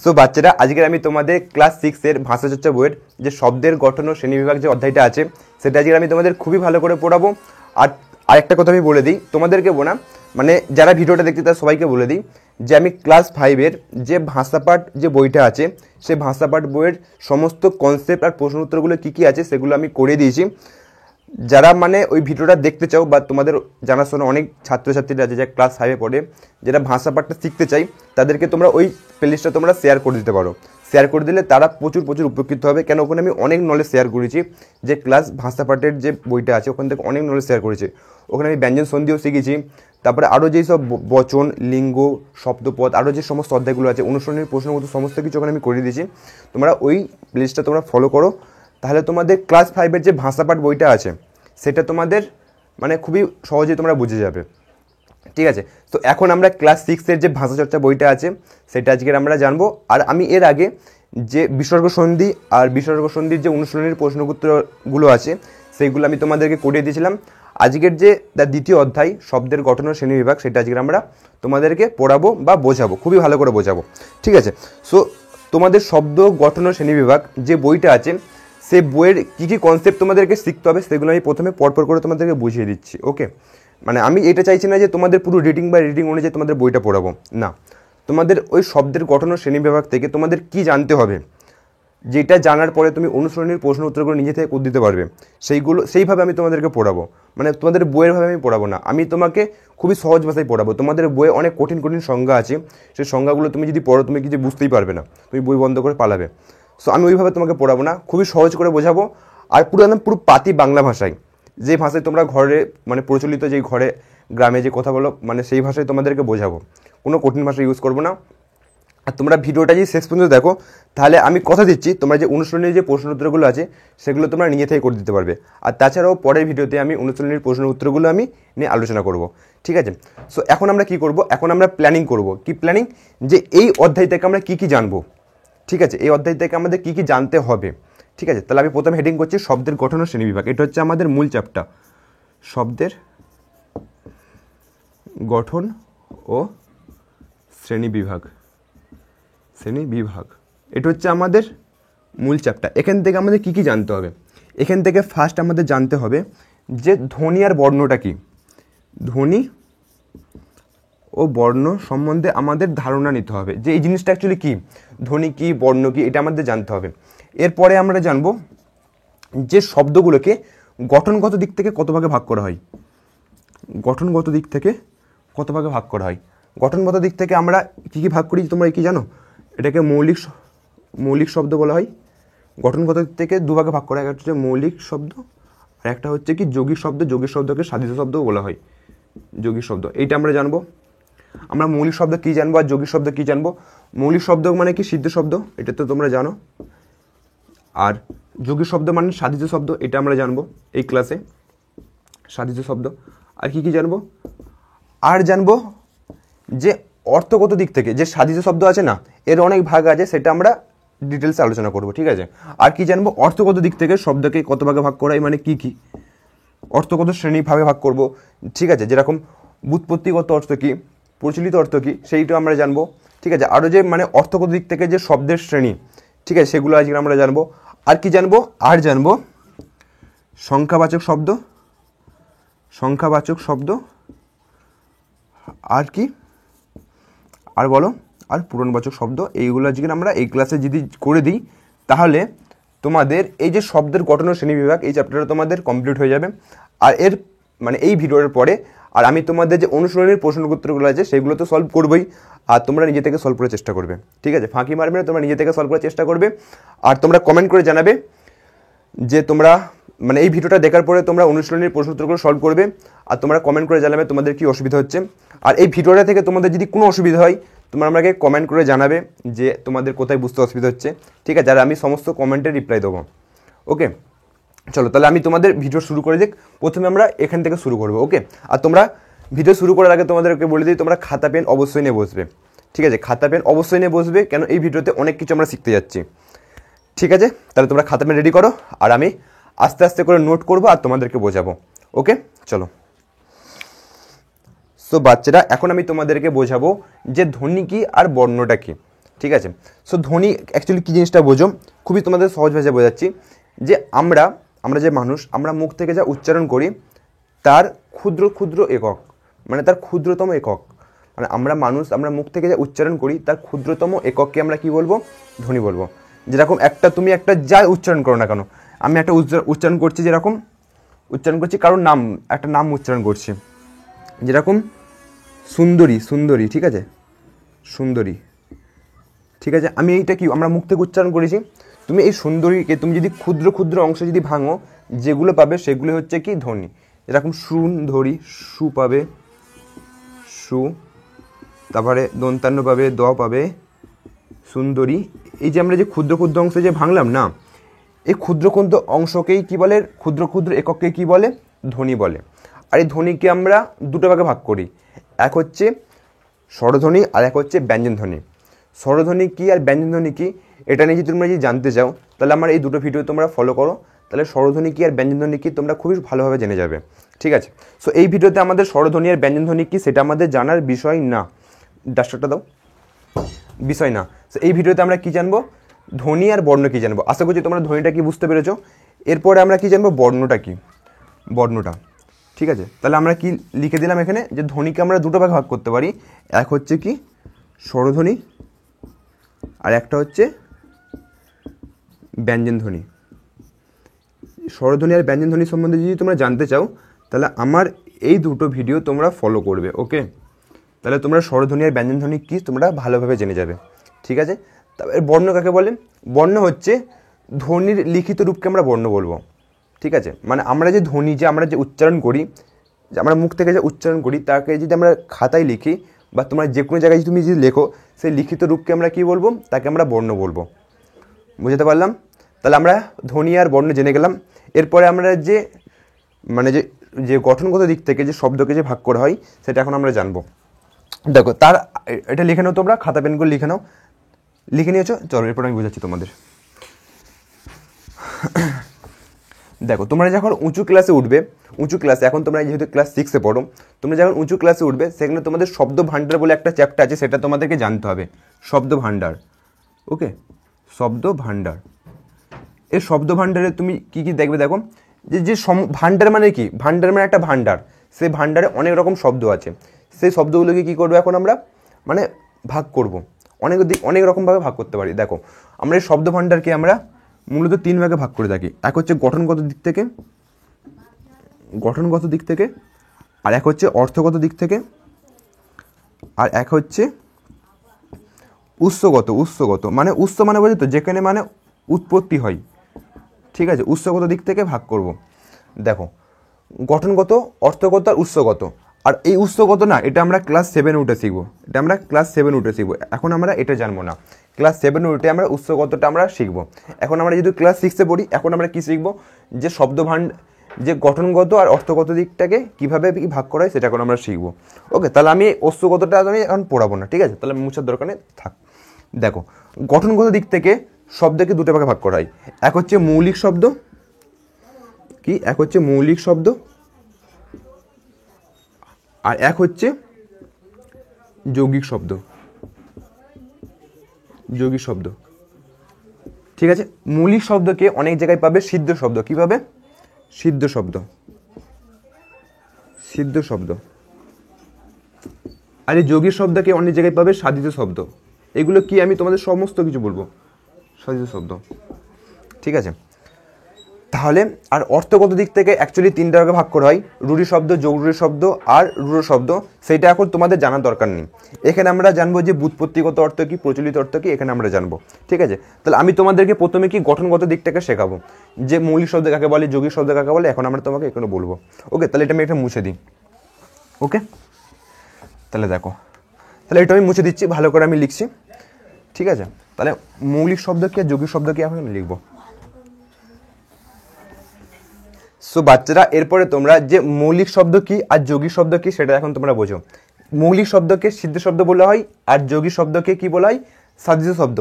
So বাচ্চারা, আজকে আমি তোমাদের ক্লাস 6 এর ভাষাচর্চা বইয়ের যে শব্দের গঠন ও শ্রেণীবিভাগ যে অধ্যায়টা আছে সেটা আজকে আমি তোমাদের খুবই ভালো করে পড়াবো। আর আরেকটা কথা আমি বলে দিই তোমাদেরকে, না মানে যারা ভিডিওটা দেখতে তারা সবাইকে বলে দিই যে আমি ক্লাস 5 এর যে ভাষাপাঠ যে বইটা আছে সেই ভাষাপাঠ বইয়ের সমস্ত কনসেপ্ট আর প্রশ্ন উত্তরগুলো কী কী আছে সেগুলো আমি করে দিয়েছি। যারা মানে ওই ভিডিওটা দেখতে চাও বা তোমাদের জানাশোনা অনেক ছাত্রছাত্রীরা আছে যারা ক্লাস 5-এ পড়ে, যারা ভাষাপাঠটা শিখতে চাই তাদেরকে তোমরা ওই প্লেলিস্টটা তোমরা শেয়ার করে দিতে পারো। শেয়ার করে দিলে তারা প্রচুর উপকৃত হবে, কেন ওখানে আমি অনেক নলেজ শেয়ার করেছি। যে ক্লাস ভাষাপাঠের যে বইটা আছে ওখান থেকে অনেক নলেজ শেয়ার করেছি। ওখানে আমি ব্যঞ্জন সন্ধিও শিখেছি, তারপরে আরও যেই সব বচন, লিঙ্গ, শব্দপদ, আরও যে সমস্ত অধ্যায়গুলো আছে, অনুসরণের প্রশ্নগত সমস্ত কিছু ওখানে আমি করে দিয়েছি। তোমরা ওই প্লেলিস্টটা তোমরা ফলো করো, তাহলে তোমাদের ক্লাস 5-এর যে ভাষাপাঠ বইটা আছে সেটা তোমাদের মানে খুবই সহজেই তোমরা বুঝে যাবে। ঠিক আছে, তো এখন আমরা ক্লাস 6-এর যে ভাষাচর্চা বইটা আছে সেটা আজকে আমরা জানবো। আর আমি এর আগে যে বিসর্গ সন্ধি আর বিসর্গ সন্ধির যে অনুশীলনের প্রশ্নগুলো আছে সেইগুলো আমি তোমাদেরকে করিয়ে দিয়েছিলাম। আজকের যে দ্বিতীয় অধ্যায় শব্দের গঠন ও শ্রেণীবিভাগ সেটা আজকে আমরা তোমাদেরকে পড়াবো বা বোঝাবো, খুবই ভালো করে বোঝাবো। ঠিক আছে, সো তোমাদের শব্দ গঠন ও শ্রেণীবিভাগ যে বইটা আছে সেই বইয়ের কী কী কনসেপ্ট তোমাদেরকে শিখতে হবে সেগুলো আমি প্রথমে পরপর করে তোমাদেরকে বুঝিয়ে দিচ্ছি। ওকে, মানে আমি এটা চাইছি না যে তোমাদের পুরো রিডিং অনুযায়ী তোমাদের বইটা পড়াবো, না, তোমাদের ওই শব্দের গঠন ও শ্রেণীবিভাগ থেকে তোমাদের কি জানতে হবে, যেটা জানার পরে তুমি অনুসরণীর প্রশ্ন উত্তরগুলো নিজে থেকে দিতে পারবে, সেইভাবে আমি তোমাদেরকে পড়াবো। মানে তোমাদের বইয়ের ভাবে আমি পড়াবো না, আমি তোমাকে খুবই সহজ ভাষায় পড়াবো। তোমাদের বইয়ে অনেক কঠিন সংজ্ঞা আছে, সেই সংজ্ঞাগুলো তুমি যদি পড়ো তুমি কিছু বুঝতেই পারবে না, তুমি বই বন্ধ করে পালাবে। সো আমি ওইভাবে তোমাকে পড়াবো না, খুবই সহজ করে বোঝাবো। আর পুরো পাতি বাংলা ভাষায়, যে ভাষায় তোমরা ঘরে মানে প্রচলিত যেই ঘরে গ্রামে যে কথা বলো মানে সেই ভাষায় তোমাদেরকে বোঝাবো, কোনো কঠিন ভাষা ইউজ করবো না। আর তোমরা ভিডিওটা যদি শেষ পর্যন্ত দেখো তাহলে আমি কথা দিচ্ছি তোমরা যে অনুশীলনের যে প্রশ্ন উত্তরগুলো আছে সেগুলো তোমরা নিজে থেকে করে দিতে পারবে। আর তাছাড়াও পরের ভিডিওতে আমি অনুশীলনের প্রশ্ন উত্তরগুলো আমি নিয়ে আলোচনা করব। ঠিক আছে, সো এখন আমরা কি করব, এখন আমরা প্ল্যানিং করব। কি প্ল্যানিং? যে এই অধ্যায় থেকে আমরা কি জানবো। ঠিক আছে, এই অধ্যায় থেকে আমাদের কি জানতে হবে। ঠিক আছে, তাহলে আমি প্রথমে হেডিং করছি শব্দের গঠন ও শ্রেণীবিভাগ। এটা হচ্ছে আমাদের মূল চ্যাপ্টার, শব্দের গঠন ও শ্রেণীবিভাগ। এটা হচ্ছে আমাদের মূল চ্যাপ্টার। এখান থেকে আমাদের কি জানতে হবে? এখান থেকে ফার্স্ট আমাদের জানতে হবে যে ধ্বনি আর বর্ণটা কি। ধ্বনি ও বর্ণ সম্বন্ধে আমাদের ধারণা নিতে হবে, যে এই জিনিসটা অ্যাকচুয়ালি কী, ধ্বনি কী, বর্ণ কী, এটা আমাদের জানতে হবে। এরপরে আমরা জানবো যে শব্দগুলোকে গঠনগত দিক থেকে কত ভাগে ভাগ করা হয়। গঠনগত দিক থেকে কত ভাগে ভাগ করা হয়? গঠনগত দিক থেকে আমরা কী ভাগ করি তোমরা কি জানো? এটাকে মৌলিক শব্দ বলা হয়। গঠনগত দিক থেকে দুভাগে ভাগ করা হয়, একটা হচ্ছে মৌলিক শব্দ আর একটা হচ্ছে কি যৌগিক শব্দ। যৌগিক শব্দকে সাধিত শব্দও বলা হয়। যৌগিক শব্দ এইটা আমরা জানবো। আমরা মৌলিক শব্দ কী জানবো আর যৌগিক শব্দ কী জানবো। মৌলিক শব্দ মানে কি সিদ্ধ শব্দ, এটা তো তোমরা জানো। আর যৌগিক শব্দ মানে সাধিত শব্দ, এটা আমরা জানবো এই ক্লাসে, সাধিত শব্দ। আর কি জানবো? আর জানবো যে অর্থগত দিক থেকে যে সাধিত শব্দ আছে না, এর অনেক ভাগ আছে, সেটা আমরা ডিটেলসে আলোচনা করব। ঠিক আছে, আর কি জানবো? অর্থগত দিক থেকে শব্দকে কত ভাগে ভাগ করা হয়, মানে কি অর্থগত শ্রেণী ভাগে ভাগ করব। ঠিক আছে, যেরকম ব্যুৎপত্তিগত অর্থ কী, প্রচলিত অর্থ কী, সেইটা আমরা জানবো। ঠিক আছে, আরও যে মানে অর্থগত দিক থেকে যে শব্দের শ্রেণী, ঠিক আছে, সেগুলো আজকে আমরা জানবো। আর কি জানবো? আর জানবো সংখ্যাবাচক শব্দ। আর কি? আর বলো? আর পূরণবাচক শব্দ। এইগুলো আজকে আমরা এই ক্লাসে যদি করে দিই তাহলে তোমাদের এই যে শব্দের গঠন ও শ্রেণীবিভাগ এই চ্যাপ্টারটা তোমাদের কমপ্লিট হয়ে যাবে। আর এর মানে এই ভিডিওর পরে আর আমি তোমাদের যে অনুশীলনের প্রশ্ন উত্তরগুলো আছে সেগুলো তো সলভ করবোই, আর তোমরা নিজে থেকে সলভ করার চেষ্টা করবে। ঠিক আছে, ফাঁকি মারবে না, তোমরা নিজে থেকে সলভ করার চেষ্টা করবে। আর তোমরা কমেন্ট করে জানাবে যে তোমরা মানে এই ভিডিওটা দেখার পরে তোমরা অনুশীলনের প্রশ্ন উত্তরগুলো সলভ করবে। আর তোমরা কমেন্ট করে জানাবে তোমাদের কি অসুবিধা হচ্ছে। আর এই ভিডিওটা থেকে তোমাদের যদি কোনো অসুবিধা হয় তোমরা আমাকে কমেন্ট করে জানাবে যে তোমাদের কোথায় বুঝতে অসুবিধা হচ্ছে। ঠিক আছে, আর আমি সমস্ত কমেন্টের রিপ্লাই দেবো। ওকে, চলো তাহলে আমি তোমাদের ভিডিও শুরু করে দিই। প্রথমে আমরা এখান থেকে শুরু করবো। ওকে, আর তোমরা ভিডিও শুরু করার আগে তোমাদেরকে বলে দিই তোমরা খাতা পেন অবশ্যই নিয়ে বসবে। ঠিক আছে, খাতা পেন অবশ্যই নিয়ে বসবে, কেন এই ভিডিওতে অনেক কিছু আমরা শিখতে যাচ্ছি। ঠিক আছে, তাহলে তোমরা খাতা পেন রেডি করো, আর আমি আস্তে আস্তে করে নোট করবো আর তোমাদেরকে বোঝাবো। ওকে, চলো। সো বাচ্চারা, এখন আমি তোমাদেরকে বোঝাবো যে ধ্বনি কী আর বর্ণটা কী। ঠিক আছে। সো ধ্বনি অ্যাকচুয়ালি কী জিনিসটা বোঝো, খুবই তোমাদের সহজ ভাষায় বোঝাচ্ছি যে আমরা যে মানুষ, আমরা মুখ থেকে যা উচ্চারণ করি তার ক্ষুদ্র ক্ষুদ্র একক, মানে তার ক্ষুদ্রতম একক, মানে আমরা মুখ থেকে যা উচ্চারণ করি তার ক্ষুদ্রতম একককে আমরা কি বলবো? ধ্বনি বলবো। যেরকম তুমি একটা যা উচ্চারণ করো না কেন, আমি একটা উচ্চারণ করছি, যেরকম উচ্চারণ করছি কারোর নাম, একটা নাম উচ্চারণ করছি, যেরকম সুন্দরী, সুন্দরী, ঠিক আছে, সুন্দরী, ঠিক আছে, আমি এইটা কি আমরা মুখ থেকে উচ্চারণ করেছি। তুমি এই সুন্দরীকে তুমি যদি ক্ষুদ্র ক্ষুদ্র অংশ যদি ভাঙো, যেগুলো পাবে সেগুলো হচ্ছে কি? ধ্বনি। এরকম সুন্দরী, সু পাবে, সু, তারপরে দন্তান্ন পাবে, দ পাবে, সুন্দরী। এই যে আমরা যে ক্ষুদ্র ক্ষুদ্র অংশ যে ভাঙলাম না, এই ক্ষুদ্র ক্ষুদ্র অংশকেই কি বলে? ক্ষুদ্র ক্ষুদ্র একককে কি বলে? ধ্বনি বলে। আর এই ধ্বনিকে আমরা দুটো ভাগে ভাগ করি, এক হচ্ছে স্বরধ্বনি আর এক হচ্ছে ব্যঞ্জনধ্বনি। স্বরধ্বনি কী আর ব্যঞ্জনধ্বনি কী, এটা নিয়ে যদি তোমরা যদি জানতে চাও তাহলে আমার এই দুটো ভিডিও তোমরা ফলো করো, তাহলে স্বরধ্বনি কী আর ব্যঞ্জনধ্বনি কী তোমরা খুবই ভালোভাবে জেনে যাবে, ঠিক আছে। সো এই ভিডিওতে আমাদের স্বরধ্বনি আর ব্যঞ্জনধ্বনি কী সেটা আমাদের জানার বিষয় না, ডাস্টারটা দাও, বিষয় না। সো এই ভিডিওতে আমরা কী জানবো? ধ্বনি আর বর্ণ কী জানবো। আশা করছি তোমরা ধ্বনিটা কি বুঝতে পেরেছো। এরপরে আমরা কি জানবো? বর্ণটা কি, বর্ণটা, ঠিক আছে। তাহলে আমরা কি লিখে দিলাম এখানে যে ধ্বনিকে আমরা দুটো ভাগে ভাগ করতে পারি, এক হচ্ছে কি স্বরধ্বনি আর একটা হচ্ছে ব্যঞ্জনধ্বনি। স্বরধ্বনি আর ব্যঞ্জনধ্বনি সম্বন্ধে যদি তোমরা জানতে চাও তাহলে আমার এই দুটো ভিডিও তোমরা ফলো করবে, ওকে। তাহলে তোমরা স্বরধ্বনি আর ব্যঞ্জনধ্বনি কী তোমরা ভালোভাবে জেনে যাবে, ঠিক আছে। তারপরে বর্ণ কাকে বলে? বর্ণ হচ্ছে ধ্বনির লিখিত রূপকে আমরা বর্ণ বলবো, ঠিক আছে। মানে আমরা যে ধ্বনি আমরা যে উচ্চারণ করি, যে আমরা মুখ থেকে যে উচ্চারণ করি তাকে যদি আমরা খাতায় লিখি বা তোমরা যে কোনো জায়গায় তুমি যদি লেখো, সেই লিখিত রূপকে আমরা কী বলবো? তাকে আমরা বর্ণ বলবো। বুঝতে পারলাম? তাহলে আমরা ধ্বনি আর বর্ণ জেনে গেলাম। এরপরে আমরা যে মানে যে গঠনগত দিক থেকে যে শব্দকে যে ভাগ করা হয় সেটা এখন আমরা জানবো। দেখো এটা লিখে নাও, তোমরা খাতা পেনগুলো লিখে নাও, লিখে নিয়েছো, চলো এরপর আমি বোঝাচ্ছি তোমাদের। দেখো তোমরা যখন উঁচু ক্লাসে উঠবে, উঁচু ক্লাসে এখন তোমরা যেহেতু ক্লাস 6-এ পড়ো, তোমরা যখন উঁচু ক্লাসে উঠবে সেখানে তোমাদের শব্দ ভাণ্ডার বলে একটা চ্যাপ্টার আছে, সেটা তোমাদেরকে জানতে হবে। শব্দ ভাণ্ডার, ওকে, শব্দ ভাণ্ডার। এই শব্দ ভাণ্ডারে তুমি কি কি দেখবে? দেখো যে ভাণ্ডার মানে কি? ভাণ্ডার মানে একটা ভাণ্ডার, সেই ভাণ্ডারে অনেক রকম শব্দ আছে, সেই শব্দগুলোকে কী করবো এখন আমরা মানে ভাগ করব, অনেক রকমভাবে ভাগ করতে পারি। দেখো আমরা এই শব্দ ভাণ্ডারকে আমরা মূলত 3 ভাগে ভাগ করে থাকি। এক হচ্ছে গঠনগত দিক থেকে, আর এক হচ্ছে অর্থগত দিক থেকে, আর এক হচ্ছে উৎসগত। মানে উৎস মানে বোঝো তো, যেখানে মানে উৎপত্তি হয়, ঠিক আছে। উৎসগত দিক থেকে ভাগ করব। দেখো গঠনগত, অর্থগত আর উৎসগত। আর এই উৎসগত না, এটা আমরা ক্লাস 7-এ উঠে শিখবো, এখন আমরা এটা জানবো না। ক্লাস 7-এ উঠে আমরা উৎসগতটা আমরা শিখবো। এখন আমরা যদি ক্লাস 6-এ পড়ি, এখন আমরা কি শিখবো? যে যে গঠনগত আর অর্থগত দিকটাকে কীভাবে ভাগ করা হয় সেটা এখন আমরা শিখবো, ওকে। তাহলে আমি উৎসগতটা আমি এখন পড়াবো না, ঠিক আছে, তাহলে মুছার দরকার নেই, থাক। দেখো গঠনগত দিক থেকে শব্দকে দুটো ভাগে ভাগ করা হয়। এক হচ্ছে মৌলিক শব্দ, আর এক হচ্ছে যৌগিক শব্দ, ঠিক আছে। মৌলিক শব্দকে অনেক জায়গায় পাবে সিদ্ধ শব্দ, কী পাবে? সিদ্ধ শব্দ। আর এই যৌগিক শব্দকে অনেক জায়গায় পাবে সাধিত শব্দ। এগুলো কি আমি তোমাদের সমস্ত কিছু বলবো, সাধিত শব্দ, ঠিক আছে। তাহলে আর অর্থগত দিক থেকে অ্যাকচুয়ালি 3টা ভাগে ভাগ করা হয়, রূঢ়ি শব্দ, যৌগিক শব্দ আর রূঢ় শব্দ। সেইটা এখন তোমাদের জানার দরকার নেই। এখানে আমরা জানবো যে ব্যুৎপত্তিগত অর্থ কী, প্রচলিত অর্থ কী, এখানে আমরা জানবো, ঠিক আছে। তাহলে আমি তোমাদেরকে প্রথমে কি গঠনগত দিকটাকে শেখাবো, যে মৌলিক শব্দ কাকে বলে, যৌগিক শব্দ কাকে বলে, এখন আমরা তোমাকে এখানে বলবো, ওকে। তাহলে এটা আমি একটা মুছে দিই, ওকে। তাহলে দেখো, তাহলে এটা আমি মুছে দিচ্ছি, ভালো করে আমি লিখছি, ঠিক আছে। তাহলে মৌলিক শব্দ কি আর যৌগিক শব্দ কি এখন লিখবো। সো বাচ্চারা, এরপরে তোমরা যে মৌলিক শব্দ কি আর যৌগিক শব্দ কি সেটা এখন তোমরা বোঝো। মৌলিক শব্দকে সিদ্ধ শব্দ বলা হয়, আর যৌগিক শব্দকে কি বলা হয়? সাধিত শব্দ।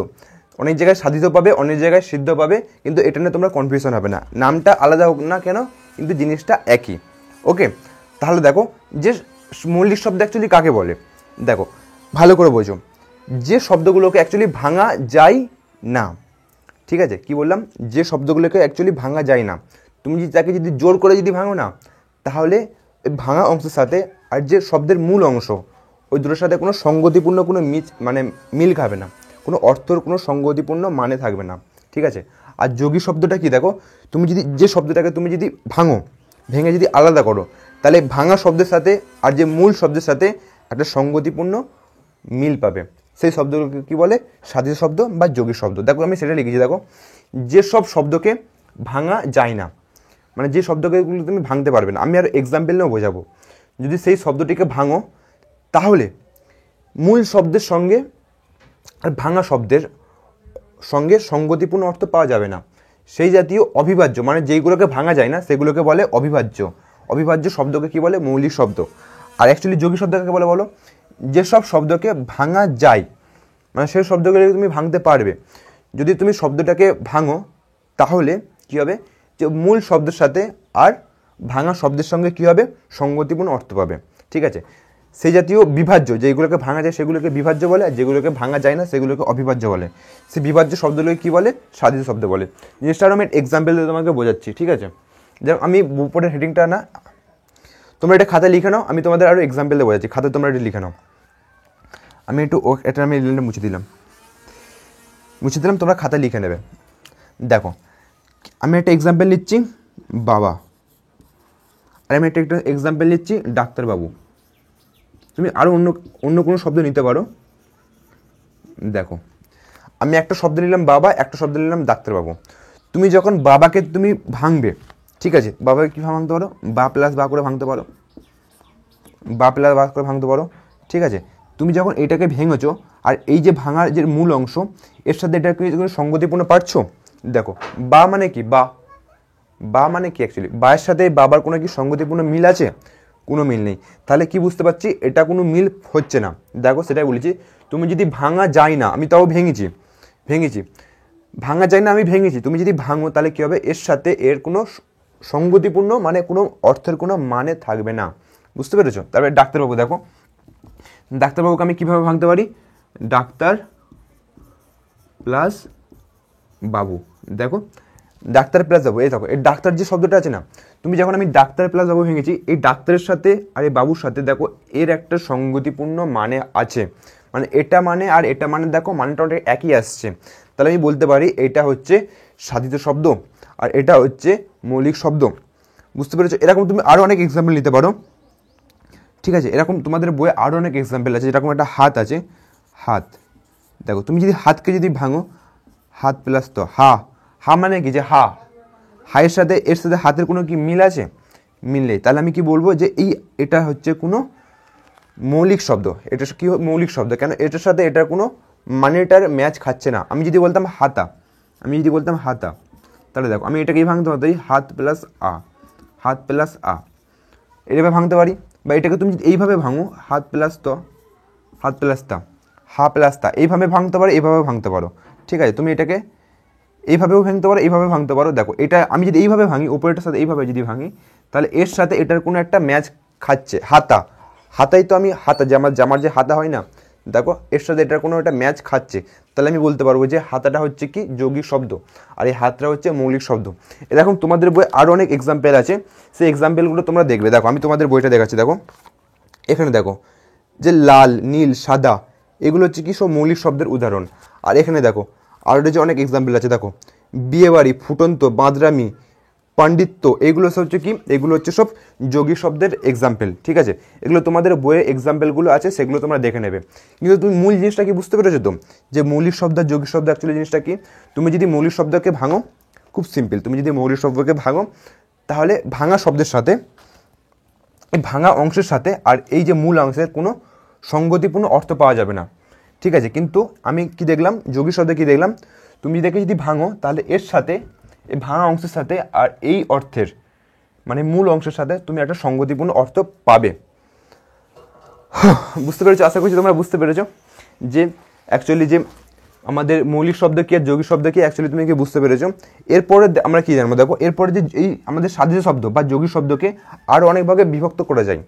অনেক জায়গায় সাধিত পাবে, অনেক জায়গায় সিদ্ধ পাবে, কিন্তু এটা নিয়ে তোমরা কনফিউশন হবে না, নামটা আলাদা হোক না কেন কিন্তু জিনিসটা একই, ওকে। তাহলে দেখো যে মৌলিক শব্দ অ্যাকচুয়ালি কাকে বলে, দেখো ভালো করে বোঝো। যে শব্দগুলোকে অ্যাকচুয়ালি ভাঙা যায় না, ঠিক আছে, কি বললাম, যে শব্দগুলোকে অ্যাকচুয়ালি ভাঙা যায় না, তুমি যদি তাকে যদি জোর করে যদি ভাঙো না, তাহলে ওই ভাঙা অংশের সাথে আর যে শব্দের মূল অংশ ওই দুটোর সাথে কোনো সঙ্গতিপূর্ণ কোনো মিল খাবে না, কোনো অর্থর কোনো সঙ্গতিপূর্ণ মানে থাকবে না, ঠিক আছে। আর যোগী শব্দটা কি, দেখো তুমি যদি যে শব্দটাকে তুমি যদি ভেঙে যদি আলাদা করো, তাহলে ভাঙা শব্দের সাথে আর যে মূল শব্দের সাথে একটা সঙ্গতিপূর্ণ মিল পাবে, সেই শব্দগুলোকে কী বলে, সাধিত শব্দ বা যোগী শব্দ। দেখো আমি সেটা লিখেছি, দেখো যেসব শব্দকে ভাঙা যায় না, মানে যে শব্দকে তুমি ভাঙতে পারবে না, আমি আর এক্সাম্পল নিয়েও বোঝাবো। যদি সেই শব্দটিকে ভাঙো, তাহলে মূল শব্দের সঙ্গে আর ভাঙা শব্দের সঙ্গে সঙ্গতিপূর্ণ অর্থ পাওয়া যাবে না, সেই জাতীয় অবিভাজ্য, মানে যেইগুলোকে ভাঙা যায় না সেগুলোকে বলে অবিভাজ্য শব্দকে কি বলে, মৌলিক শব্দ। আর অ্যাকচুয়ালি যোগী শব্দকে বলে, বলো যেসব শব্দকে ভাঙা যায়, মানে সেই শব্দগুলোকে তুমি ভাঙতে পারবে। যদি তুমি শব্দটাকে ভাঙো, তাহলে কী হবে, যে মূল শব্দের সাথে আর ভাঙা শব্দের সঙ্গে কী হবে, সঙ্গতিপূর্ণ অর্থ পাবে, ঠিক আছে। সেই জাতীয় বিভাজ্য, যেগুলোকে ভাঙা যায় সেগুলোকে বিভাজ্য বলে, আর যেগুলোকে ভাঙা যায় না সেগুলোকে অবিভাজ্য বলে। সেই বিভাজ্য শব্দগুলোকে কী বলে, সাধিত শব্দ বলে। জিনিসটা আমি এক্সাম্পল দিয়ে তোমাকে বোঝাচ্ছি, ঠিক আছে। যেমন আমি উপরের হেডিংটা না, তোমরা এটা খাতায় লিখে নাও, আমি তোমাদের আরও এক্সাম্পল দিয়ে বোঝাচ্ছি, খাতায় তোমরা এটা লিখে নাও। আমি এটা আমি মুছে দিলাম, তোমরা খাতায় লিখে নেবে। দেখো আমি একটা এক্সাম্পল নিচ্ছি বাবা, আর আমি একটা এক্সাম্পল নিচ্ছি ডাক্তারবাবু। তুমি আরও অন্য কোনো শব্দ নিতে পারো। দেখো আমি একটা শব্দ নিলাম বাবা, একটা শব্দ নিলাম ডাক্তারবাবু। তুমি যখন বাবাকে তুমি ভাঙবে, ঠিক আছে, বাবাকে কীভাবে ভাঙতে পারো, বা প্লাস বা করে ভাঙতে পারো, ভাঙতে পারো, ঠিক আছে। তুমি যখন এটাকে ভেঙেছো, আর এই যে ভাঙার যে মূল অংশ, এর সাথে এটাকে সঙ্গতিপূর্ণ পারছো। দেখো বা মানে কি, বা মানে কি, অ্যাকচুয়ালি বায়ের সাথে বাবার কোনো কি সঙ্গতিপূর্ণ মিল আছে, কোনো মিল নেই। তাহলে কি বুঝতে পারছি, এটা কোনো মিল হচ্ছে না। দেখো সেটাই বলেছি, তুমি যদি ভাঙা যায় না, আমি তাও ভেঙেছি, ভাঙা যায় না আমি ভেঙেছি, তুমি যদি ভাঙো তাহলে কী হবে, এর সাথে এর কোনো সঙ্গতিপূর্ণ মানে কোনো অর্থের কোনো মানে থাকবে না, বুঝতে পেরেছো। তারপরে ডাক্তারবাবু, দেখো ডাক্তারবাবুকে আমি কীভাবে ভাঙতে পারি, ডাক্তার প্লাস বাবু। দেখো ডাক্তার প্লাস বাবু, এই দেখো এই ডাক্তার যে শব্দটা আছে না, তুমি যখন আমি ডাক্তার প্লাস বাবু ভেঙেছি, এই ডাক্তারের সাথে আর এই বাবুর সাথে দেখো এর একটা সঙ্গতিপূর্ণ মানে আছে, মানে এটা মানে আর এটা মানে দেখো মানেটা ওটা একই আসছে। তাহলে আমি বলতে পারি এটা হচ্ছে সাধিত শব্দ আর এটা হচ্ছে মৌলিক শব্দ, বুঝতে পেরেছো। এরকম তুমি আরও অনেক এক্সাম্পল নিতে পারো, ঠিক আছে। এরকম তোমাদের বইয়ে আরও অনেক এক্সাম্পল আছে, যেরকম একটা হাত আছে, হাত। দেখো তুমি যদি হাতকে যদি ভাঙো, হাত প্লাস তো হা মানে কি, যে হায়ের সাথে এর সাথে হাতের কোনো কি মিল আছে, মিল নেই। তাহলে আমি কি বলবো, যে এটা হচ্ছে কোনো মৌলিক শব্দ। এটা কি মৌলিক শব্দ, কেন এটার সাথে এটার কোনো মানেটার ম্যাচ খাচ্ছে না। আমি যদি বলতাম হাতা, তাহলে দেখো আমি এটাকেই ভাঙতে পারি, হাত প্লাস এইভাবে ভাঙতে পারি। বা এটাকে তুমি এইভাবে ভাঙো, হাত প্লাস তা, হা প্লাস তা, এইভাবে ভাঙতে পারো, এইভাবে ভাঙতে পারো, ঠিক আছে। তুমি এটাকে এইভাবেও ভাঙতে পারো, এইভাবে ভাঙতে পারো। দেখো এটা আমি যদি এইভাবে ভাঙি, উপরেটার সাথে এইভাবে যদি ভাঙি, তাহলে এর সাথে এটার কোনো একটা ম্যাচ খাচ্ছে। হাতাই তো আমি জামার যে হাতা হয় না, দেখো এর সাথে এটার কোনো একটা ম্যাচ খাচ্ছে। তাহলে আমি বলতে পারবো যে হাতাটা হচ্ছে কি যোগী শব্দ, আর এই হাতটা হচ্ছে মৌলিক শব্দ। এরকম তোমাদের বইয়ে আরও অনেক এক্সাম্পল আছে, সেই এক্সাম্পলগুলো তোমরা দেখবে। দেখো আমি তোমাদের বইটা দেখাচ্ছি, দেখো এখানে দেখো যে লাল, নীল, সাদা, এগুলো হচ্ছে কি সব মৌলিক শব্দের উদাহরণ। আর এখানে দেখো আরও যে অনেক এক্সাম্পল আছে, দেখো বিয়েবাড়ি, ফুটন্ত, বাঁদরামি, পাণ্ডিত্য, এগুলো সব হচ্ছে কি, এগুলো হচ্ছে সব যোগী শব্দের এক্সাম্পল, ঠিক আছে। এগুলো তোমাদের বইয়ে এক্সাম্পলগুলো আছে, সেগুলো তোমরা দেখে নেবে। কিন্তু তুমি মূল জিনিসটা কি বুঝতে পেরেছো তো, যে মৌলিক শব্দ আর যোগী শব্দ অ্যাকচুয়ালি জিনিসটা কি। তুমি যদি মৌলিক শব্দকে ভাঙো, খুব সিম্পল, তুমি যদি মৌলিক শব্দকে ভাঙো, তাহলে ভাঙা শব্দের সাথে, এই ভাঙা অংশের সাথে আর এই যে মূল অংশের কোনো সঙ্গতিপূর্ণ অর্থ পাওয়া যাবে না, ঠিক আছে। কিন্তু আমি কি দেখলাম, যোগী শব্দে কি দেখলাম, তুমি যদি ভাঙো, তাহলে এর সাথে এই ভাঙা অংশের সাথে আর এই অর্থের মানে মূল অংশের সাথে তুমি একটা সঙ্গতিপূর্ণ অর্থ পাবে। বুঝতে পেরেছো, আশা করছি তোমরা বুঝতে পেরেছো যে অ্যাকচুয়ালি যে আমাদের মৌলিক শব্দ কি আর যোগী শব্দ কি, অ্যাকচুয়ালি তুমি কি বুঝতে পেরেছো। এরপরে আমরা কি জানবো, দেখো এরপরে যে এই আমাদের সাধিত শব্দ বা যোগী শব্দকে আরও অনেক ভাগে বিভক্ত করা যায়,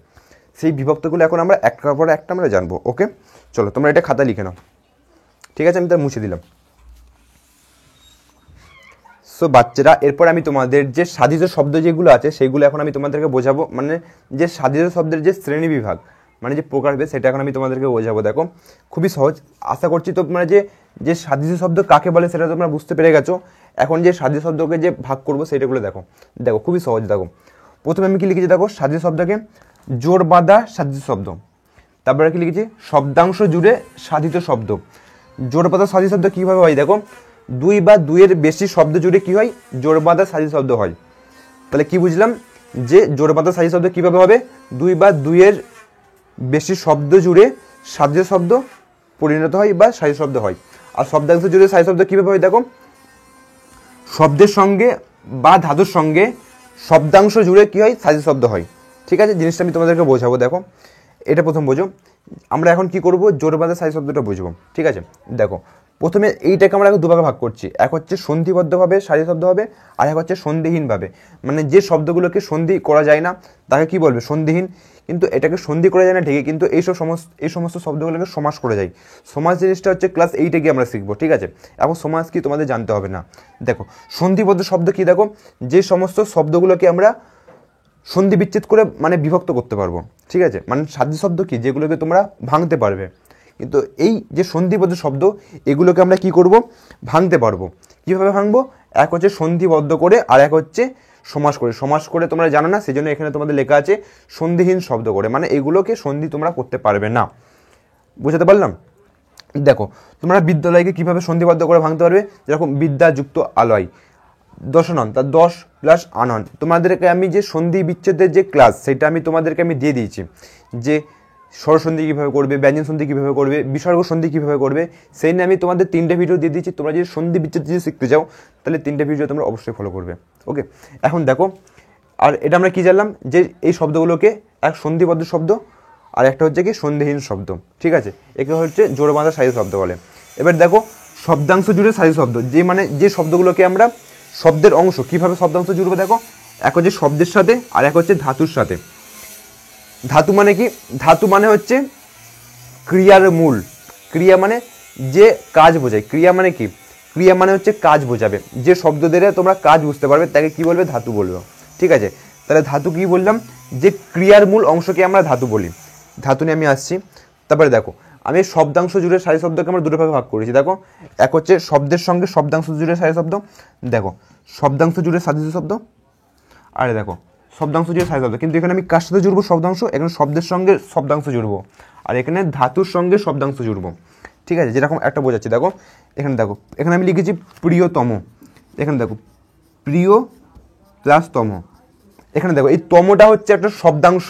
সেই বিভক্তগুলো এখন আমরা একটার পর একটা আমরা জানবো। ওকে, চলো তোমরা এটা খাতা লিখে নাও। ঠিক আছে, আমি তা মুছে দিলাম। সো বাচ্চারা, এরপর আমি তোমাদের যে সাধিত শব্দ যেগুলো আছে সেগুলো এখন আমি তোমাদেরকে বোঝাবো, মানে যে সাধিত শব্দের যে শ্রেণী বিভাগ, মানে যে প্রকারভেদ, সেটা এখন আমি তোমাদেরকে বোঝাবো। দেখো খুবই সহজ, আশা করছি তোমরা যে সাধিত শব্দ কাকে বলে সেটা তোমরা বুঝতে পেরে গেছো। এখন যে সাধিত শব্দকে যে ভাগ করবো সেটাগুলো দেখো দেখো খুবই সহজ। দেখো প্রথমে আমি কি লিখেছি, দেখো সাধিত শব্দকে জোর বাঁধা সাধিত শব্দ, তারপরে কি লিখেছি শব্দাংশ জুড়ে সাধিত শব্দ। জোর বাঁধা সাধিত শব্দ কীভাবে হয়, দেখো দুই বা দুইয়ের বেশি শব্দ জুড়ে কি হয়, জোর বাঁধা সাধিত শব্দ হয়। তাহলে কি বুঝলাম, যে জোর বাঁধা সাধিত শব্দ কীভাবে হবে, দুই বা দুইয়ের বেশি শব্দ জুড়ে সাধিত শব্দ পরিণত হয় বা সাধিত শব্দ হয়। আর শব্দাংশ জুড়ে সাধিত শব্দ কীভাবে হয়, দেখো শব্দের সঙ্গে বা ধাতুর সঙ্গে শব্দাংশ জুড়ে কি হয়, সাধিত শব্দ হয়। ঠিক আছে, জিনিসটা আমি তোমাদেরকে বোঝাবো। দেখো এটা প্রথম বোঝো, আমরা এখন কি করব, জোর বাঁধা সাধিত শব্দটা বুঝবো। ঠিক আছে, দেখো প্রথমে এইটাকে আমরা এখন দুভাগে ভাগ করছি, এক হচ্ছে সন্ধিবদ্ধভাবে সাধিত শব্দ হবে, আর এক হচ্ছে সন্ধিহীনভাবে, মানে যে শব্দগুলোকে সন্ধি করা যায় না তাকে কি বলবে, সন্ধিহীন। কিন্তু এটাকে সন্ধি করা যায় না ঠিকই, কিন্তু এই সমস্ত শব্দগুলোকে সমাস করে যায়। সমাস জিনিসটা হচ্ছে ক্লাস 8-এ গিয়ে আমরা শিখবো। ঠিক আছে, এখন সমাস কি তোমাদের জানতে হবে না। দেখো সন্ধিবদ্ধ শব্দ কি, দেখো যে সমস্ত শব্দগুলোকে আমরা সন্ধি বিচ্ছেদ করে মানে বিভক্ত করতে পারবো। ঠিক আছে, মানে সাধিত শব্দ কি, যেগুলোকে তোমরা ভাঙতে পারবে। কিন্তু এই যে সন্ধিবদ্ধ শব্দ, এগুলোকে আমরা কি করব, ভাঙতে পারবো। কীভাবে ভাঙবো, এক হচ্ছে সন্ধিবদ্ধ করে, আর এক হচ্ছে সমাস করে। সমাস করে তোমরা জানো না, সেই জন্য এখানে তোমাদের লেখা আছে সন্ধিহীন শব্দ করে, মানে এগুলোকে সন্ধি তোমরা করতে পারবে না। বুঝতে পারলাম। দেখো তোমরা বিদ্যালয়কে কীভাবে সন্ধিবদ্ধ করে ভাঙতে পারবে, যেরকম বিদ্যা যুক্ত আলয়, দশনন, তার 10 প্লাস আনন। তোমাদেরকে আমি যে সন্ধি বিচ্ছেদের যে ক্লাস, সেটা আমি তোমাদেরকে দিয়ে দিয়েছি, যে স্বরসন্ধি কীভাবে করবে, ব্যঞ্জন সন্ধি কীভাবে করবে, বিসর্গ সন্ধি কীভাবে করবে, সেই নিয়ে আমি তোমাদের 3টে ভিডিও দিয়ে দিয়েছি। তোমরা যদি সন্ধি বিচ্ছেদ যদি শিখতে চাও তাহলে 3টে ভিডিও তোমরা অবশ্যই ফলো করবে। ওকে, এখন দেখো, আর এটা আমরা কি জানলাম, যে এই শব্দগুলোকে এক সন্ধিবদ্ধ শব্দ আর একটা হচ্ছে কি সন্ধিহীন শব্দ। ঠিক আছে, একে হচ্ছে জোর বাঁধা সাধিত শব্দ বলে। এবার দেখো শব্দাংশ জুড়ে সাধিত শব্দ, যে মানে যে শব্দগুলোকে আমরা শব্দের অংশ, কিভাবে শব্দাংশ জুড়বে, দেখো এক হচ্ছে শব্দের সাথে আর এক হচ্ছে ধাতুর সাথে। ধাতু মানে কি, ধাতু মানে হচ্ছে ক্রিয়ার মূল। ক্রিয়া মানে যে কাজ বোঝায়। ক্রিয়া মানে কি, ক্রিয়া মানে হচ্ছে কাজ বোঝাবে। যে শব্দ দিয়ে তোমরা কাজ বুঝতে পারবে তাকে কি বলবে, ধাতু বলবে। ঠিক আছে, তাহলে ধাতু কি বললাম, যে ক্রিয়ার মূল অংশকে আমরা ধাতু বলি। ধাতু নিয়ে আমি আসছি। তারপরে দেখো আমি শব্দাংশ জুড়ে সাধিত শব্দকে আমরা দুটো ভাগে ভাগ করেছি। দেখো এক হচ্ছে শব্দের সঙ্গে শব্দাংশ জুড়ে সাধিত শব্দ, দেখো শব্দাংশ জুড়ে সাধিত শব্দ, আরে দেখো শব্দাংশ জুড়ে সাধিত শব্দ। কিন্তু এখানে আমি কার সাথে জুড়বো, শব্দাংশ, এখানে শব্দের সঙ্গে শব্দাংশ জুড়বো, আর এখানে ধাতুর সঙ্গে শব্দাংশ জুড়বো। ঠিক আছে, যেরকম একটা বোঝাচ্ছি। দেখো এখানে আমি লিখেছি প্রিয়তম, এখানে দেখো প্রিয় প্লাস তম। এখানে দেখো এই তমটা হচ্ছে একটা শব্দাংশ,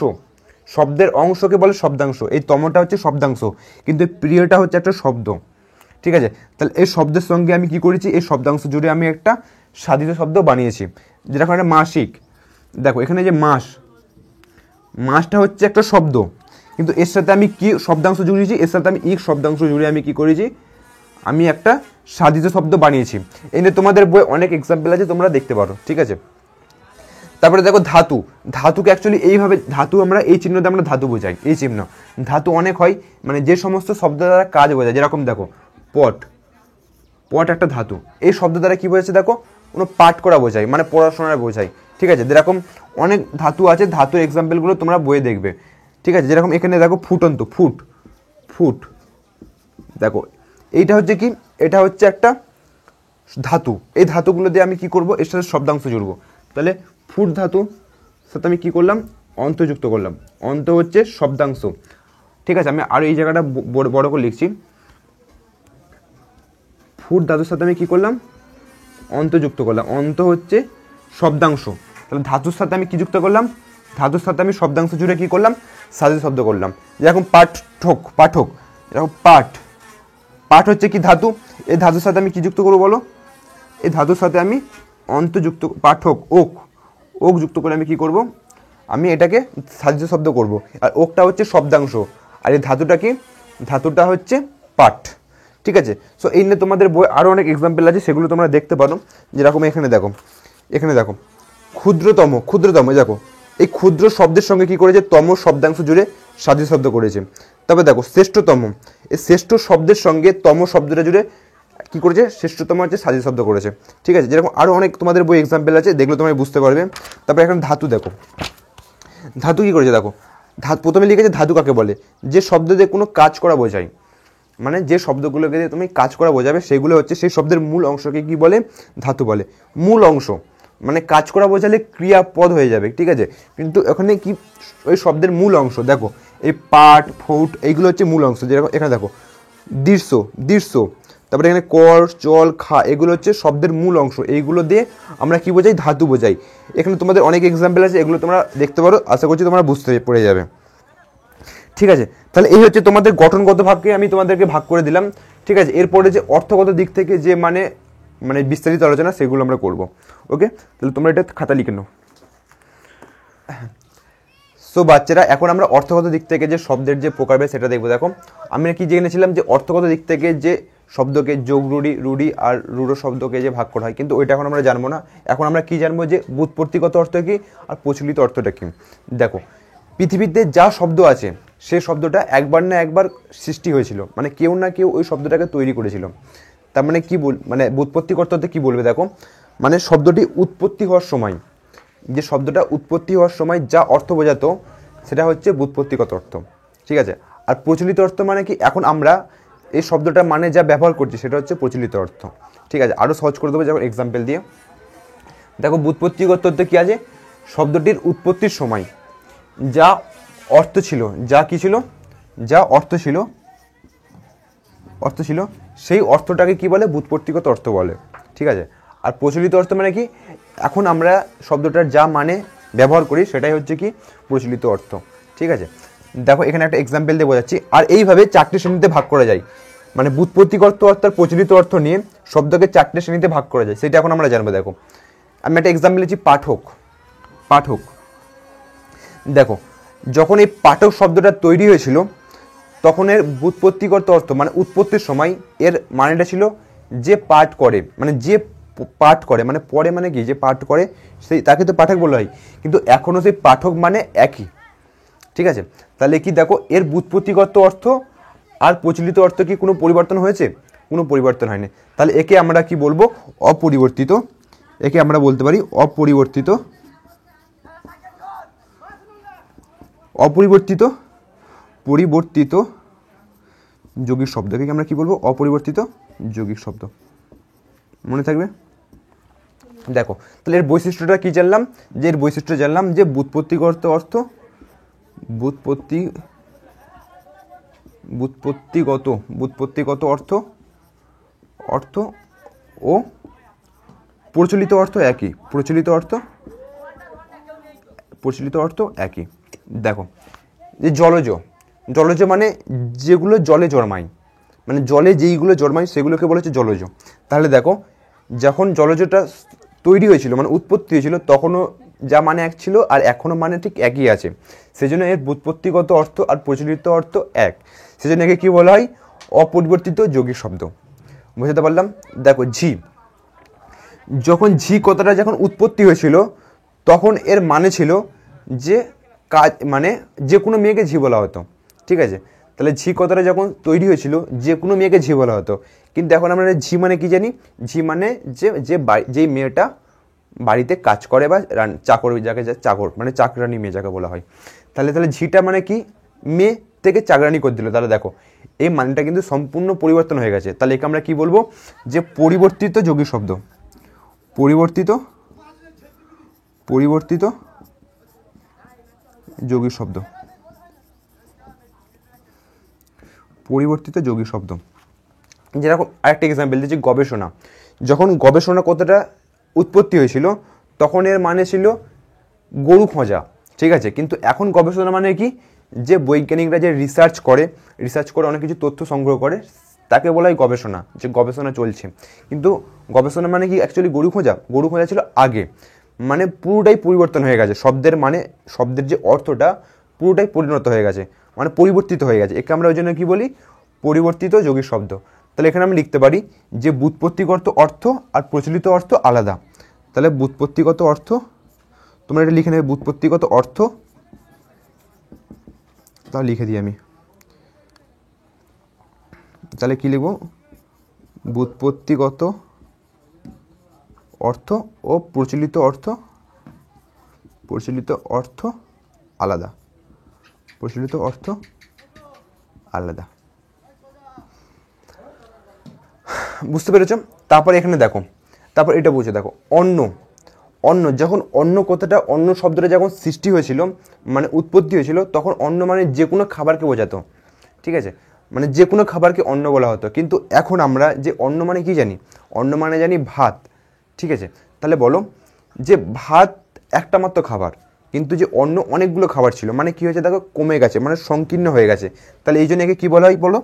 শব্দের অংশকে বলে শব্দাংশ। এই তমটা হচ্ছে শব্দাংশ, কিন্তু এই প্রিয়টা হচ্ছে একটা শব্দ। ঠিক আছে, তাহলে এই শব্দের সঙ্গে আমি কি করেছি, এই শব্দাংশ জুড়ে আমি একটা সাধিত শব্দ বানিয়েছি। যেরকম একটা মাসিক, দেখো এখানে যে মাসটা হচ্ছে একটা শব্দ, কিন্তু এর সাথে আমি কি শব্দাংশ জুড়েছি, এর সাথে আমি ইক শব্দাংশ জুড়ে আমি কি করেছি, আমি একটা সাধিত শব্দ বানিয়েছি। এই নিয়ে তোমাদের বই অনেক এক্সাম্পল আছে, তোমরা দেখতে পারো। ঠিক আছে, তারপরে দেখো ধাতুকে অ্যাকচুয়ালি এইভাবে, ধাতু আমরা এই চিহ্ন দিয়ে আমরা ধাতু বোঝাই। এই চিহ্ন ধাতু অনেক হয়, মানে যে সমস্ত শব্দ দ্বারা কাজ বোঝায়। যেরকম দেখো পট একটা ধাতু, এই শব্দ দ্বারা কি বোঝাচ্ছে, দেখো কোনো পাঠ করা বোঝায়, মানে পড়াশোনার বোঝায়। ঠিক আছে, যেরকম অনেক ধাতু আছে, ধাতুর এক্সাম্পলগুলো তোমরা বইয়ে দেখবে। ঠিক আছে, যেরকম এখানে দেখো ফুটন্ত, ফুট, দেখো এইটা হচ্ছে কি, এটা হচ্ছে একটা ধাতু। এই ধাতুগুলো দিয়ে আমি কি করব, এর সাথে শব্দাংশ জুড়বো। তাহলে ফুট ধাতু সাথে আমি কি করলাম, অন্ত যুক্ত করলাম। অন্ত হচ্ছে শব্দাংশ। ঠিক আছে, আমি আর এই জায়গাটা বড় করে লিখছি। ফুট ধাতুর সাথে আমি কি করলাম, অন্ত যুক্ত করলাম। অন্ত হচ্ছে শব্দাংশ। তাহলে ধাতুর সাথে আমি কি যুক্ত করলাম, ধাতুর সাথে আমি শব্দাংশ জুড়ে কি করলাম, সাধিত শব্দ করলাম। যেরকম পাঠক, এরকম পাঠ হচ্ছে কি ধাতু। এই ধাতুর সাথে আমি কি যুক্ত করবো বলো, এই ধাতুর সাথে আমি অন্তযুক্ত, পাঠক ওক যুক্ত করে আমি কি করব, আমি এটাকে সাধিত শব্দ করব। আর ওকটা হচ্ছে শব্দাংশ, আর এই ধাতুটা কি, ধাতুটা হচ্ছে পাঠ। ঠিক আছে, সো এই নিয়ে তোমাদের বই আরও অনেক এক্সাম্পল আছে, সেগুলো তোমরা দেখতে পারো। যেরকম এখানে দেখো ক্ষুদ্রতম, দেখো এই ক্ষুদ্র শব্দের সঙ্গে কি করেছে, তম শব্দাংশ জুড়ে সাধিত শব্দ করেছে। তবে দেখো শ্রেষ্ঠতম, এই শ্রেষ্ঠ শব্দের সঙ্গে তম শব্দটা জুড়ে কী করেছে, শ্রেষ্ঠতম হচ্ছে সাধিত শব্দ করেছে। ঠিক আছে, যেরকম আরও অনেক তোমাদের বই এক্সাম্পল আছে, দেখলে তোমরা বুঝতে পারবে। তারপরে এখন ধাতু দেখো, ধাতু কী করেছে দেখো, প্রথমে লিখেছে ধাতু কাকে বলে, যে শব্দ দিয়ে কোনো কাজ করা বোঝায়, মানে যে শব্দগুলোকে দিয়ে তুমি কাজ করা বোঝাবে সেগুলো হচ্ছে সেই শব্দের মূল অংশকে কি বলে, ধাতু বলে। মূল অংশ মানে কাজ করা বোঝালে ক্রিয়াপদ হয়ে যাবে, ঠিক আছে, কিন্তু এখানে কি ওই শব্দের মূল অংশ দেখো, এই পাট ফৌট এইগুলো হচ্ছে মূল অংশ। যেরকম এখানে দেখো দৃশ্য, দৃশ্য, তারপরে এখানে কর চল খা, এগুলো হচ্ছে শব্দের মূল অংশ, এইগুলো দিয়ে আমরা কি বোঝাই, ধাতু বোঝাই। এখানে তোমাদের অনেক এক্সাম্পল আছে, এগুলো তোমরা দেখতে পারো, আশা করছি তোমরা বুঝতে পড়ে যাবে। ঠিক আছে, তাহলে এই হচ্ছে তোমাদের গঠনগত ভাবকে আমি তোমাদেরকে ভাগ করে দিলাম। ঠিক আছে, এরপরে যে অর্থগত দিক থেকে যে মানে বিস্তারিত আলোচনা সেগুলো আমরা করব। ওকে, তাহলে তোমরা এটা খাতা লিখে নাও। সো বাচ্চারা, এখন আমরা অর্থগত দিক থেকে যে শব্দের যে প্রকারভেদ সেটা দেখবো। দেখো আমরা কি জেনেছিলাম যে অর্থগত দিক থেকে যে শব্দকে যোগ রূঢ়ি, রূঢ়ি আর রূঢ় শব্দকে যে ভাগ করা হয়, কিন্তু ওইটা এখন আমরা জানবো না। এখন আমরা কি জানবো, যে ব্যুৎপত্তিগত অর্থ কী আর প্রচলিত অর্থটা কী। দেখো পৃথিবীতে যা শব্দ আছে সেই শব্দটা একবার না একবার সৃষ্টি হয়েছিল, মানে কেউ না কেউ ওই শব্দটাকে তৈরি করেছিল। তার মানে কি মানে ব্যুৎপত্তিগত অর্থে কী বলবে দেখো, মানে শব্দটি উৎপত্তি হওয়ার সময়, যে শব্দটা উৎপত্তি হওয়ার সময় যা অর্থ বোঝাতো সেটা হচ্ছে ব্যুৎপত্তিগত অর্থ। ঠিক আছে, আর প্রচলিত অর্থ মানে কি, এখন আমরা এই শব্দটা মানে যা ব্যবহার করছি সেটা হচ্ছে প্রচলিত অর্থ। ঠিক আছে, আরও সহজ করে দেবো যেমন এক্সাম্পল দিয়ে। দেখো ব্যুৎপত্তিগত অর্থ কী আছে, শব্দটির উৎপত্তির সময় যা অর্থ ছিল, যা কী ছিল, যা অর্থ ছিল, সেই অর্থটাকে কি বলে, ব্যুৎপত্তিগত অর্থ বলে। ঠিক আছে, আর প্রচলিত অর্থ মানে কি, এখন আমরা শব্দটার যা মানে ব্যবহার করি সেটাই হচ্ছে কি প্রচলিত অর্থ। ঠিক আছে, দেখো এখানে একটা এক্সাম্পল দিয়ে বোঝাচ্ছি। আর এইভাবে 4টে শ্রেণীতে ভাগ করা যায়, মানে ব্যুৎপত্তিগত অর্থ আর প্রচলিত অর্থ নিয়ে শব্দকে 4টে শ্রেণীতে ভাগ করা যায়, সেটা এখন আমরা জানবো। দেখো আমি একটা এক্সাম্পল দিচ্ছি, পাঠক। পাঠক, দেখো যখন এই পাঠক শব্দটা তৈরি হয়েছিল তখন এর ব্যুৎপত্তিগত অর্থ মানে উৎপত্তির সময় এর মানেটা ছিল যে পাঠ করে, মানে যে পাঠ করে, মানে পড়ে মানে কি, যে পাঠ করে সেই তাকে তো পাঠক বলা হয়, কিন্তু এখনও সেই পাঠক মানে একই। ঠিক আছে, তাহলে কি দেখো এর ব্যুৎপত্তিগত অর্থ আর প্রচলিত অর্থ কি কোনো পরিবর্তন হয়েছে, কোনো পরিবর্তন হয়নি। তাহলে একে আমরা কি বলবো, অপরিবর্তিত। একে আমরা বলতে পারি অপরিবর্তিত, অপরিবর্তিত, পরিবর্তিত যৌগিক শব্দ। একে আমরা কি বলবো, অপরিবর্তিত যৌগিক শব্দ, মনে থাকবে। দেখো তাহলে এর বৈশিষ্ট্যটা কি জানলাম, যে এর বৈশিষ্ট্য জানলাম যে ব্যুৎপত্তিগত অর্থ, ব্যুৎপত্তিগত অর্থ ও প্রচলিত অর্থ একই, প্রচলিত অর্থ একই। দেখো যে জলজ, জলজ মানে যেগুলো জলে জন্মায়, মানে জলে যেইগুলো জন্মায় সেগুলোকে বলা হচ্ছে জলজ। তাহলে দেখো যখন জলজটা তৈরি হয়েছিল মানে উৎপত্তি হয়েছিল তখনও যা মানে এক ছিল আর এখনও মানে ঠিক একই আছে, সেজন্য এর ব্যুৎপত্তিগত অর্থ আর প্রচলিত অর্থ এক, সেজন্য একে কী বলা হয়, অপরিবর্তিত যৌগিক শব্দ। বুঝতে পারলাম। দেখো ঝি, যখন ঝি কথাটা যখন উৎপত্তি হয়েছিল তখন এর মানে ছিল যে কাজ, মানে যে কোনো মেয়েকে ঝি বলা হতো। ঠিক আছে, তাহলে ঝি কথাটা যখন তৈরি হয়েছিল যে কোনো মেয়েকে ঝি বলা হতো, কিন্তু এখন আমরা ঝি মানে কি জানি, ঝি মানে যেই মেয়েটা বাড়িতে কাজ করে বা চাকর, যাকে চাকর মানে চাকরানি মেয়ে যাকে বলা হয়। তাহলে ঝিটা মানে কি, মেয়ে থেকে চাকরানি করে দিল। তাহলে দেখো এই মানেটা কিন্তু সম্পূর্ণ পরিবর্তন হয়ে গেছে। তাহলে একে আমরা কি বলবো, যে পরিবর্তিত যৌগিক শব্দ, পরিবর্তিত যৌগিক শব্দ, পরিবর্তিত যৌগিক শব্দ। যেরকম আরেকটা এক্সাম্পল দিচ্ছি, গবেষণা। যখন গবেষণা কথাটা উৎপত্তি হয়েছিল তখন এর মানে ছিল গরু খোঁজা। ঠিক আছে, কিন্তু এখন গবেষণা মানে কি, যে বৈজ্ঞানিকরা যে রিসার্চ করে অনেক কিছু তথ্য সংগ্রহ করে তাকে বলা হয় গবেষণা, যে গবেষণা চলছে। কিন্তু গবেষণা মানে কি অ্যাকচুয়ালি গরু খোঁজা ছিল আগে, মানে পুরোটাই পরিবর্তন হয়ে গেছে, শব্দের মানে শব্দের যে অর্থটা পুরোটাই পরিণত হয়ে গেছে, মানে পরিবর্তিত হয়ে গেছে। একে আমরা ওই জন্য কী বলি, পরিবর্তিত যৌগিক শব্দ। তাহলে এখানে আমি লিখতে পারি যে ব্যুৎপত্তিগত অর্থ আর প্রচলিত অর্থ আলাদা। তাহলে ব্যুৎপত্তিগত অর্থ, তোমরা এটা লিখে নেবে, ব্যুৎপত্তিগত অর্থ তা লিখে দিই আমি, তাহলে কি লিখব, ব্যুৎপত্তিগত অর্থ ও প্রচলিত অর্থ আলাদা, প্রচলিত অর্থ আলাদা। বুঝতে পেরেছ? তারপরে এখানে দেখো, তারপর এটা বুঝে দেখো, অন্ন, যখন অন্ন কথাটা, অন্ন শব্দটা যখন সৃষ্টি হয়েছিল মানে উৎপত্তি হয়েছিল, তখন অন্ন মানে যে কোনো খাবারকে বোঝাতো, ঠিক আছে, মানে যে কোনো খাবারকে অন্ন বলা হতো। কিন্তু এখন আমরা যে অন্ন মানে কি জানি, অন্ন মানে জানি ভাত, ঠিক আছে। তাহলে বলো যে ভাত একটা মাত্র খাবার, কিন্তু যে অন্ন অনেকগুলো খাবার ছিল, মানে কি হয়েছে দেখো, কমে গেছে, মানে সংকীর্ণ হয়ে গেছে। তাহলে এই জন্য একে কী বলা হয় বলো,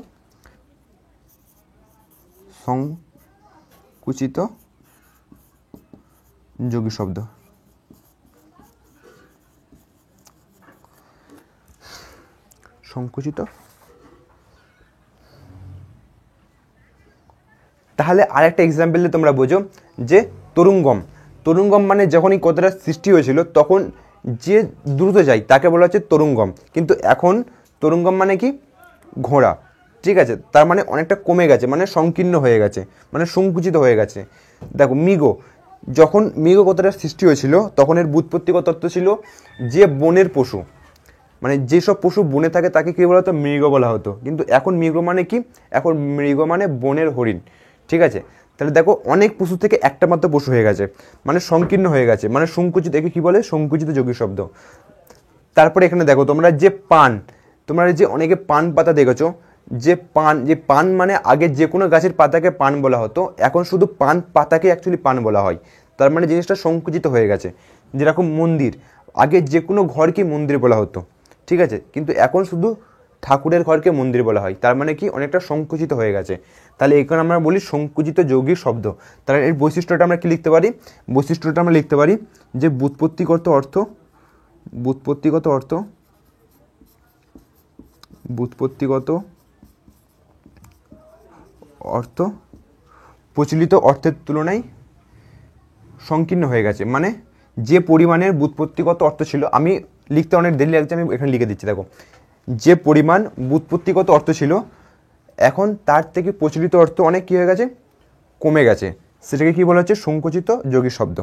সংকুচিত যোগী শব্দ। সংকুচিত। তাহলে আরেকটা এক্সাম্পল দিয়ে তোমরা বোঝো যে তরুঙ্গম, মানে যখন এই কথাটা সৃষ্টি হয়েছিল তখন যে দ্রুত যায় তাকে বলা হচ্ছে তরুঙ্গম, কিন্তু এখন তরুঙ্গম মানে কি, ঘোড়া, ঠিক আছে, তার মানে অনেকটা কমে গেছে, মানে সংকীর্ণ হয়ে গেছে, মানে সংকুচিত হয়ে গেছে। দেখো মৃগ, যখন মৃগ কথাটা সৃষ্টি হয়েছিল তখন এর ব্যুৎপত্তিগত তত্ত্ব ছিল যে বনের পশু, মানে যেসব পশু বনে থাকে তাকে কী বলা হতো, মৃগ বলা হতো। কিন্তু এখন মৃগ মানে কি, এখন মৃগ মানে বনের হরিণ, ঠিক আছে। তাহলে দেখো অনেক পশু থেকে একটা মাত্র পশু হয়ে গেছে, মানে সংকীর্ণ হয়ে গেছে, মানে সংকুচিত, একে কী বলে, সংকুচিত যোগী শব্দ। তারপরে এখানে দেখো তোমরা যে পান, তোমরা যে অনেকে পান পাতা দেখেছো, যে পান মানে আগে যে কোনো গাছের পাতাকে পান বলা হতো, এখন শুধু পান পাতাকে অ্যাকচুয়ালি পান বলা হয়। তার মানে জিনিসটা সংকুচিত হয়ে গেছে। যেরকম মন্দির, আগে যে কোনো ঘরকে মন্দির বলা হতো, ঠিক আছে, কিন্তু এখন শুধু ঠাকুরের ঘরকে মন্দির বলা হয়, তার মানে কি অনেকটা সংকুচিত হয়ে গেছে। তাহলে এখানে আমরা বলি সংকুচিত যৌগিক শব্দ। তাহলে এর বৈশিষ্ট্যটা আমরা কি লিখতে পারি, বৈশিষ্ট্যটা আমরা লিখতে পারি যে ব্যুৎপত্তিগত অর্থ প্রচলিত অর্থের তুলনায় সংকীর্ণ হয়ে গেছে। মানে যে পরিমাণের ব্যুৎপত্তিগত অর্থ ছিল, আমি লিখতে অনেক দেরি লাগছে, আমি এখানে লিখে দিচ্ছি। দেখো যে পরিমাণ ব্যুৎপত্তিগত অর্থ ছিল, এখন তার থেকে প্রচলিত অর্থ অনেক কী হয়ে গেছে, কমে গেছে, সেটাকে কী বলা হচ্ছে, সংকুচিত যোগী শব্দ।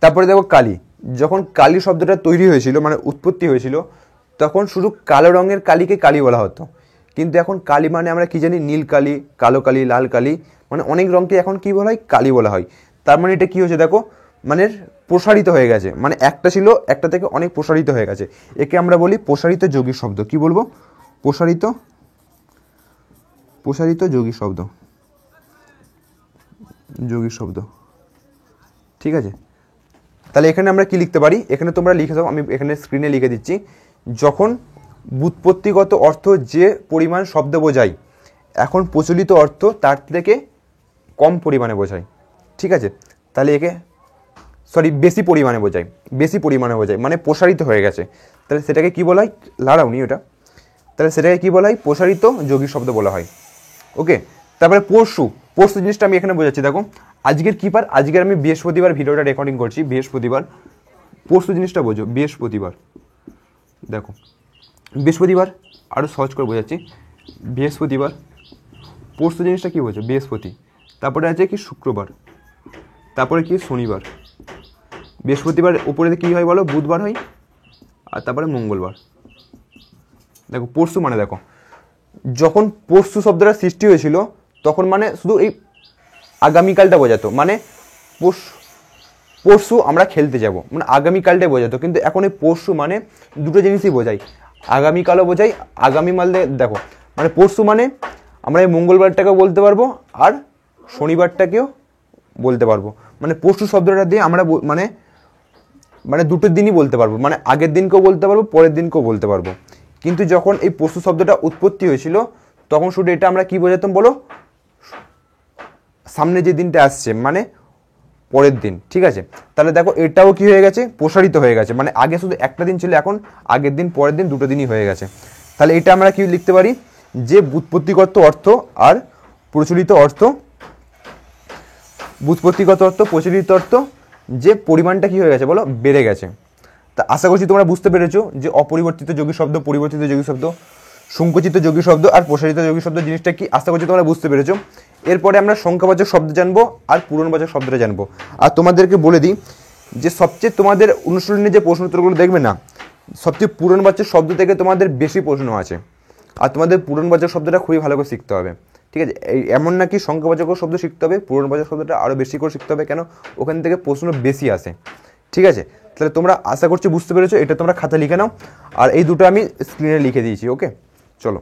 তারপরে দেখো কালি, যখন কালি শব্দটা তৈরি হয়েছিল মানে উৎপত্তি হয়েছিল, তখন শুধু কালো রঙের কালিকে কালি বলা হতো। কিন্তু এখন কালি মানে আমরা কী জানি, নীল কালি, কালো কালি, লাল কালি, মানে অনেক রঙকে এখন কী বলা হয়, কালি বলা হয়। তার মানে এটা কী হয়েছে দেখো, মানে প্রসারিত হয়ে গেছে, মানে একটা ছিল একটা থেকে অনেক প্রসারিত হয়ে গেছে। একে আমরা বলি প্রসারিত যোগী শব্দ। কি বলবো, প্রসারিত যোগী শব্দ, ঠিক আছে। তাহলে এখানে আমরা কি লিখতে পারি, এখানে তোমরা লিখে দাও, আমি এখানে স্ক্রিনে লিখে দিচ্ছি। যখন ব্যুৎপত্তিগত অর্থ যে পরিমাণ শব্দ বোঝায়, এখন প্রচলিত অর্থ তার থেকে কম পরিমাণে বোঝায়, ঠিক আছে। তাহলে একে বেশি পরিমাণে বোঝায়, মানে প্রসারিত হয়ে গেছে। তাহলে সেটাকে কি বলা হয়, লাড়াওনি ওটা, তাহলে সেটাকে কি বলা হয়, প্রসারিত যোগী শব্দ বলা হয়। ওকে। তারপরে পরশু জিনিসটা আমি এখানে বোঝাচ্ছি। দেখো আজকের কি বার, আজকের আমি বৃহস্পতিবার ভিডিওটা রেকর্ডিং করছি, বৃহস্পতিবার। পরশু জিনিসটা বোঝো, বৃহস্পতিবার। দেখো বৃহস্পতিবার, আরও সহজ করে বোঝাচ্ছি, বৃহস্পতিবার। পরশু জিনিসটা কী বোঝো, বৃহস্পতি। তারপরে আছে কি শুক্রবার, তারপরে কি শনিবার। বৃহস্পতিবার উপরে কী হয় বলো, বুধবার হয়, আর তারপরে মঙ্গলবার। দেখো পরশু মানে দেখো, যখন পরশু শব্দটা সৃষ্টি হয়েছিল তখন মানে শুধু এই আগামীকালটা বোঝাতো, মানে পরশু আমরা খেলতে যাব, মানে আগামীকালটাই বোঝাতো। কিন্তু এখন এই পরশু মানে দুটো জিনিসই বোঝায়, আগামীকালও বোঝায়, আগামী মালদে দেখো, মানে পরশু মানে আমরা এই মঙ্গলবারটাকেও বলতে পারবো আর শনিবারটাকেও বলতে পারবো। মানে পরশু শব্দটা দিয়ে আমরা মানে দুটো দিনই বলতে পারবো, মানে আগের দিনকেও বলতে পারবো, পরের দিনকেও বলতে পারবো। কিন্তু যখন এই পরশু শব্দটা উৎপত্তি হয়েছিল তখন শুধু এটা আমরা কি বোঝাতাম বলো, সামনে যে দিনটা আসছে মানে পরের দিন, ঠিক আছে। তাহলে দেখো এটাও কি হয়ে গেছে, প্রসারিত হয়ে গেছে, মানে আগে শুধু একটা দিন ছিল, এখন আগের দিন পরের দিন দুটো দিনই হয়ে গেছে। তাহলে এটা আমরা কি লিখতে পারি, যে ব্যুৎপত্তিগত অর্থ আর প্রচলিত অর্থ, ব্যুৎপত্তিগত অর্থ, প্রচলিত অর্থ, যে পরিমাণটা কি হয়ে গেছে বলো, বেড়ে গেছে। তা আশা করছি তোমরা বুঝতে পেরেছো যে অপরিবর্তিত যৌগিক শব্দ, পরিবর্তিত যৌগিক শব্দ, সংকুচিত যৌগিক শব্দ আর প্রসারিত যৌগিক শব্দ জিনিসটা কি আশা করছি তোমরা বুঝতে পেরেছো। এরপরে আমরা সংখ্যাবাচক শব্দ জানবো আর পূরণবাচক শব্দটা জানবো। আর তোমাদেরকে বলে দিই যে সবচেয়ে তোমাদের অনুশীলনী যে প্রশ্ন উত্তরগুলো দেখবে না, সবচেয়ে পূরণবাচক শব্দ থেকে তোমাদের বেশি প্রশ্ন আছে, আর তোমাদের পূরণবাচক শব্দটা খুবই ভালো করে শিখতে হবে, ঠিক আছে। এই এমন নাকি সংখ্যাবাচক শব্দ শিখতে হবে, পূরণবাচক শব্দটা আরও বেশি করে শিখতে হবে, কেন ওখান থেকে প্রশ্ন বেশি আসে, ঠিক আছে। তাহলে তোমরা আশা করছি বুঝতে পেরেছো, এটা তোমরা খাতা লিখে নাও, আর এই দুটো আমি স্ক্রিনে লিখে দিয়েছি, ওকে। চলো।